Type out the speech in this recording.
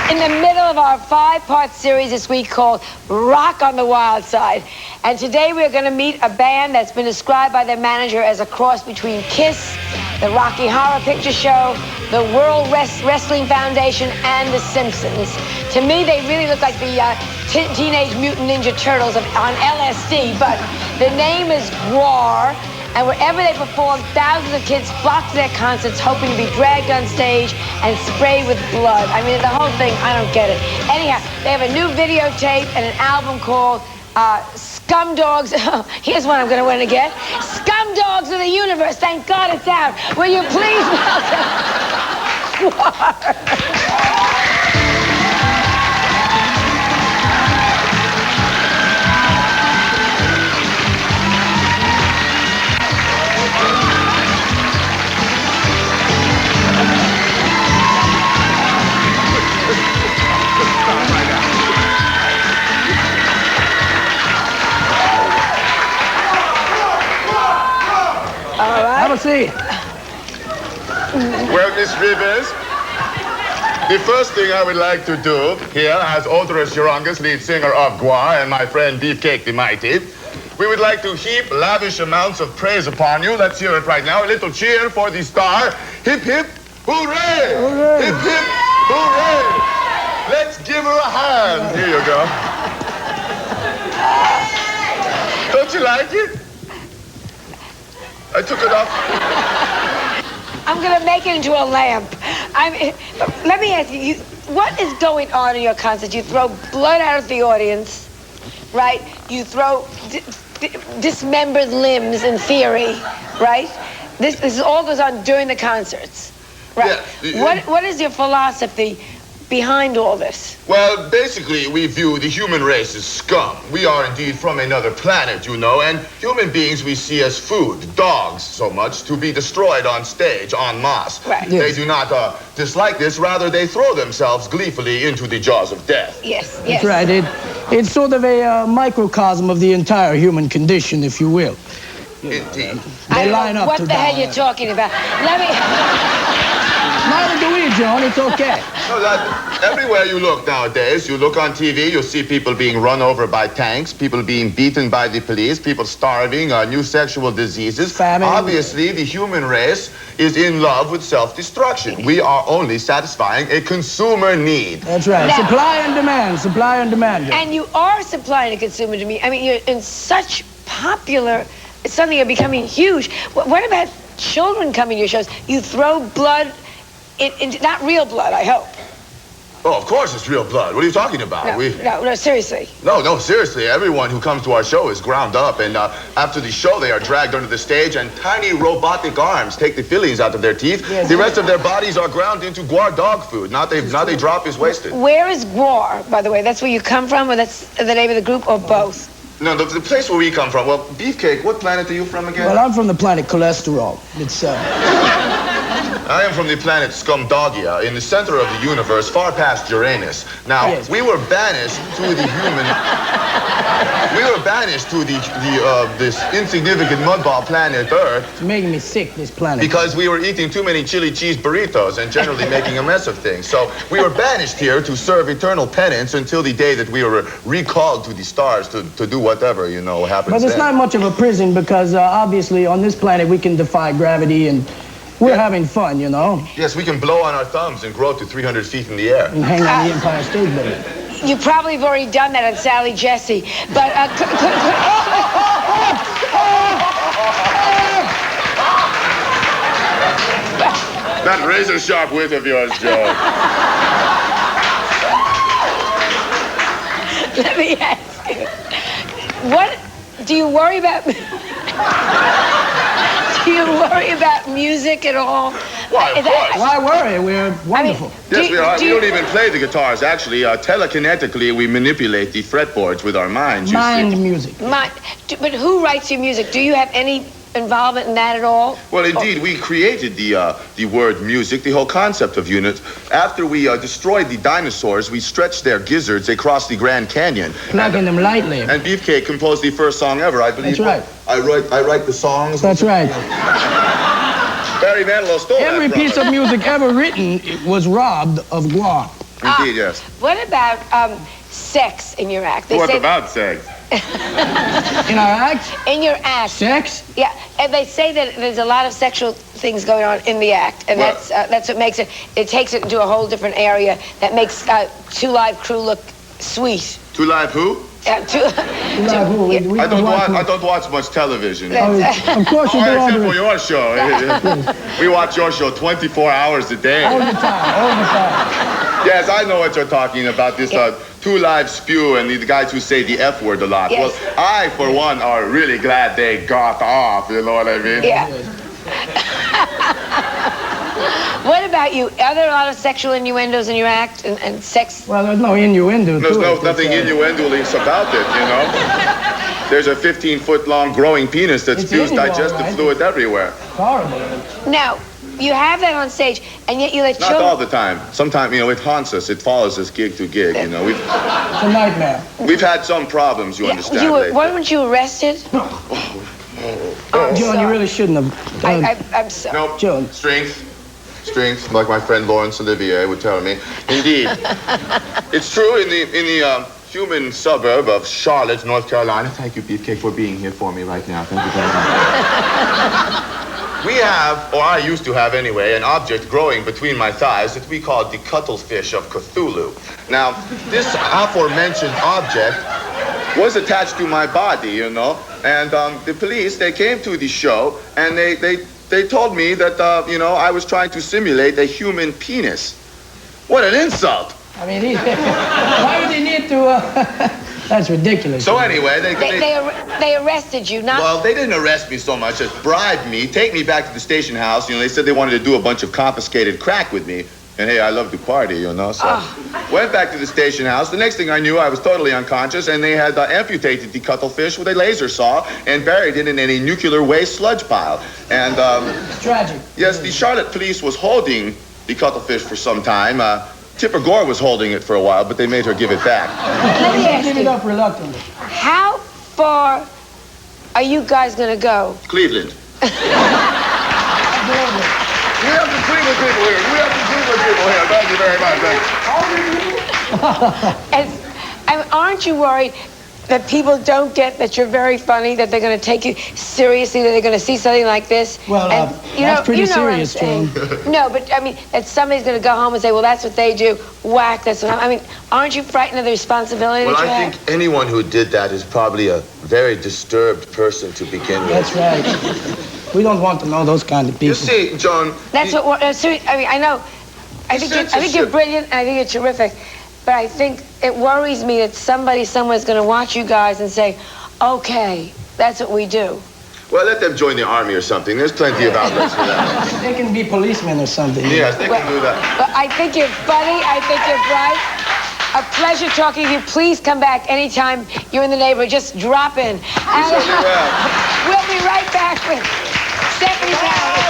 in the middle of our 5-part series this week called Rock on the Wild Side. And today we're going to meet a band that's been described by their manager as a cross between Kiss, the Rocky Horror Picture Show, the World Wrestling Foundation, and The Simpsons. To me, they really look like the Teenage Mutant Ninja Turtles on LSD, but the name is Gwar. And wherever they perform, thousands of kids flock to their concerts hoping to be dragged on stage and sprayed with blood. I mean, the whole thing, I don't get it. Anyhow, they have a new videotape and an album called Scum Dogs. Here's one I'm going to win again. Scum Dogs of the Universe. Thank God it's out. Will you please welcome Gwar? Have a seat. Well, Miss Rivers, the first thing I would like to do here, as Odorous Yorongus, lead singer of Gwar, and my friend Beefcake the Mighty, we would like to heap lavish amounts of praise upon you. Let's hear it right now. A little cheer for the star. Hip, hip, hooray! Hooray! Hip, hip, hooray! Let's give her a hand. Here you go. Don't you like it? I took it off. I'm going to make it into a lamp. Let me ask you, what is going on in your concert? You throw blood out of the audience, right? You throw dismembered limbs in theory, right? This all goes on during the concerts, right? Yeah. What is your philosophy behind all this? Well, basically, we view the human race as scum. We are indeed from another planet, you know, and human beings we see as food, dogs so much, to be destroyed on stage, en masse. Right. They do not dislike this, rather they throw themselves gleefully into the jaws of death. Yes, That's right. It's sort of a microcosm of the entire human condition, if you will. Indeed. I don't know what to the hell die. you're talking about. Let me... Neither do we, Joan. It's okay. No, that, everywhere you look nowadays, you look on TV, you see people being run over by tanks, people being beaten by the police, people starving, new sexual diseases. Famine. Obviously, the human race is in love with self-destruction. We are only satisfying a consumer need. That's right. Now, supply and demand. Supply and demand. Joan. And you are supplying a consumer to me. I mean, you're in such popular... Suddenly you're becoming huge. What about children coming to your shows? You throw blood... not real blood, I hope. Oh, of course it's real blood. What are you talking about? No, seriously. No, seriously. Everyone who comes to our show is ground up, and after the show, they are dragged under the stage, and tiny robotic arms take the fillings out of their teeth. Yes, the rest of their bodies are ground into Gwar dog food. Now they drop is wasted. Where is Gwar, by the way? That's where you come from, or that's the name of the group, or both? No, the place where we come from. Well, Beefcake, what planet are you from again? Well, I'm from the planet cholesterol. It's, I am from the planet Scumdogia, in the center of the universe, far past Uranus. Now, Yes. we were banished to the human... We were banished to this insignificant mudball planet Earth. It's making me sick, this planet. Because we were eating too many chili cheese burritos and generally making a mess of things. So we were banished here to serve eternal penance until the day that we were recalled to the stars to do whatever, you know, happens But it's then. not much of a prison because, obviously, on this planet, we can defy gravity and we're having fun, you know? Yes, we can blow on our thumbs and grow to 300 feet in the air. And hang on the Empire State Building. You probably have already done that on Sally Jesse, but That razor-sharp wit of yours, Joe. let me ask you, what do you worry about? Do you worry about music at all? Why, of course. Why worry? We're wonderful. Yes, we are. We don't even play the guitars, actually. Telekinetically, we manipulate the fretboards with our minds. Mind music. But who writes your music? Do you have any involvement in that at all? Well, indeed, we created the word music, the whole concept of unit. After we destroyed the dinosaurs, we stretched their gizzards across the Grand Canyon. Plugging them lightly. And Beefcake composed the first song ever, I believe. That's right. I write the songs. That's right. Barry Manilow stole Every that from piece us. of music ever written was robbed of Gwar. Indeed, yes. What about sex in your act? What about sex? In our act? In your act. Sex? Yeah, and they say that there's a lot of sexual things going on in the act, and Well, that's what makes it. It takes it into a whole different area that makes Two Live Crew look sweet. Two Live who? Yeah, We I don't don't watch much television. Of course you do. Except for your show. We watch your show 24 hours a day. All the time. Yes, I know what you're talking about. This Two Live spew and the guys who say the F word a lot. Yes. Well, I, for one, are really glad they got off. You know what I mean? Yeah. What about you? Are there a lot of sexual innuendos in your act and sex? Well, there's no innuendo. There's to it. nothing innuendo-less about it, you know? There's a 15-foot-long growing penis that It's spews innuendo, digestive right? fluid everywhere. Horrible. Now, you have that on stage, and yet you let Not children... all the time. Sometimes, you know, it haunts us. It follows us gig to gig, you know. It's a nightmare. We've had some problems, you understand, lately. Weren't you arrested? Joan, you really shouldn't have done. I'm sorry. Nope. Joan. Strength, like my friend Lawrence Olivier would tell me. Indeed. It's true in the human suburb of Charlotte, North Carolina. Thank you, Beefcake, for being here for me right now. Thank you very much. We have, or I used to have anyway, an object growing between my thighs that we call the cuttlefish of Cthulhu. Now, this aforementioned object was attached to my body, you know, and the police, they came to the show, and they told me that, you know, I was trying to simulate a human penis. What an insult! I mean, why would they need to? That's ridiculous. So anyway, They arrested you, not... Well, they didn't arrest me so much as bribe me, take me back to the station house. You know, they said they wanted to do a bunch of confiscated crack with me. And hey, I love to party, you know, so went back to the station house. The next thing I knew, I was totally unconscious, and they had amputated the cuttlefish with a laser saw and buried it in a nuclear waste sludge pile. And It's tragic. yes, the Charlotte police was holding the cuttlefish for some time. Tipper Gore was holding it for a while, but they made her give it back. Let me ask Give it you, up reluctantly. how far are you guys going to go? Cleveland. We have some Cleveland people here. We have some Cleveland people here. Thank you very much. Thanks. Aren't you worried that people don't get that you're very funny, that they're going to take you seriously, that they're going to see something like this? Well, and, that's pretty what I'm serious, saying. Joan. No, but I mean, that somebody's going to go home and say, well, that's what they do. Whack, that's what I mean, aren't you frightened of the responsibility Well, that you I have? think anyone who did that is probably a very disturbed person to begin with. That's right. We don't want to know those kind of people. You see, Joan... That's what, I mean, I know, I think you're brilliant, and I think you're terrific, but I think it worries me that somebody somewhere's going to watch you guys and say, okay, that's what we do. Well, let them join the army or something. There's plenty of outlets for that. They can be policemen or something. Yes, they can do that. Well, I think you're funny. I think you're bright. A pleasure talking to you. Please come back anytime you're in the neighborhood. Just drop in. And, certainly will. we'll be right back with Stephanie Powell.